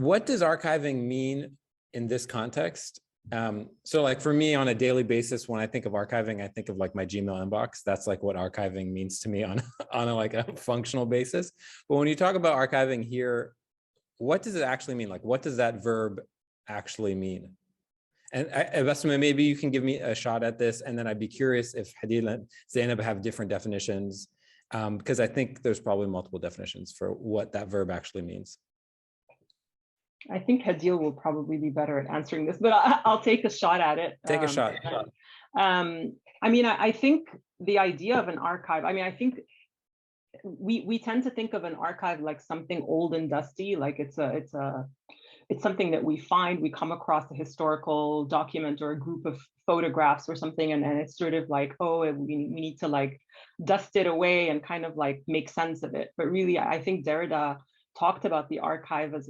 what does archiving mean in this context? So like for me on a daily basis, when I think of archiving, I think of like my Gmail inbox. That's like what archiving means to me on like a functional basis. But when you talk about archiving here, what does it actually mean? Like, what does that verb actually mean? And Basma, maybe you can give me a shot at this, and then I'd be curious if Hadeel and Zainab have different definitions, because I think there's probably multiple definitions for what that verb actually means. I think Hadeel will probably be better at answering this, but I'll take a shot at it. Take a shot. I mean, I think the idea of an archive, I mean, I think we tend to think of an archive like something old and dusty, like it's something that we find, we come across a historical document or a group of photographs or something, and it's sort of like, oh, we need to like dust it away and kind of like make sense of it. But really, I think Derrida talked about the archive as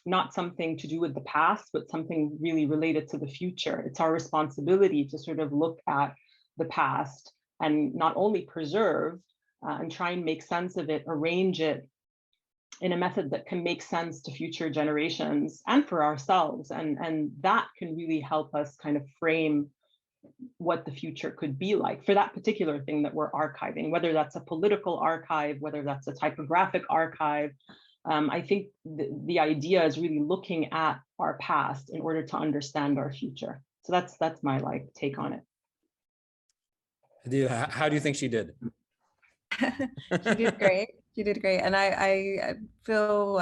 not something to do with the past, but something really related to the future. It's our responsibility to sort of look at the past and not only preserve and try and make sense of it, arrange it in a method that can make sense to future generations and for ourselves. And that can really help us kind of frame what the future could be like for that particular thing that we're archiving, whether that's a political archive, whether that's a typographic archive. I think the idea is really looking at our past in order to understand our future. So that's my like take on it. How do you think she did? She did great. She did great. And I feel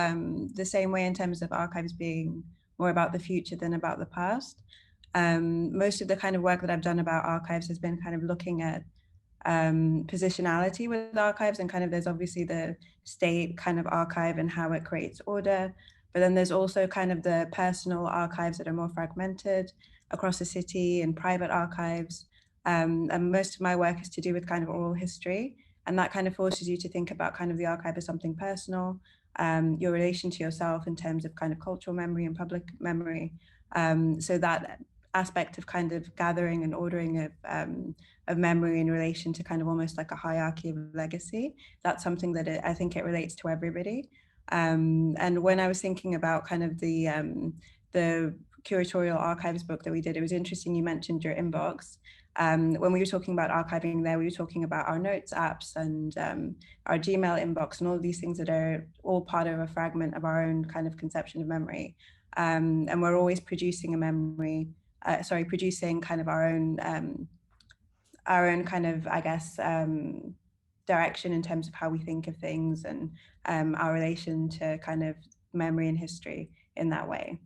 the same way in terms of archives being more about the future than about the past. Most of the kind of work that I've done about archives has been kind of looking at positionality with archives, and kind of there's obviously the state kind of archive and how it creates order, but then there's also kind of the personal archives that are more fragmented across the city and private archives. And most of my work is to do with kind of oral history, and that kind of forces you to think about kind of the archive as something personal, your relation to yourself in terms of kind of cultural memory and public memory. So that aspect of kind of gathering and ordering of memory in relation to kind of almost like a hierarchy of legacy, that's something that I think it relates to everybody. And when I was thinking about kind of the curatorial archives book that we did, it was interesting you mentioned your inbox. When we were talking about archiving there, we were talking about our notes apps and our Gmail inbox and all of these things that are all part of a fragment of our own kind of conception of memory. And we're always producing a memory, producing kind of our own kind of, I guess, direction in terms of how we think of things and our relation to kind of memory and history in that way.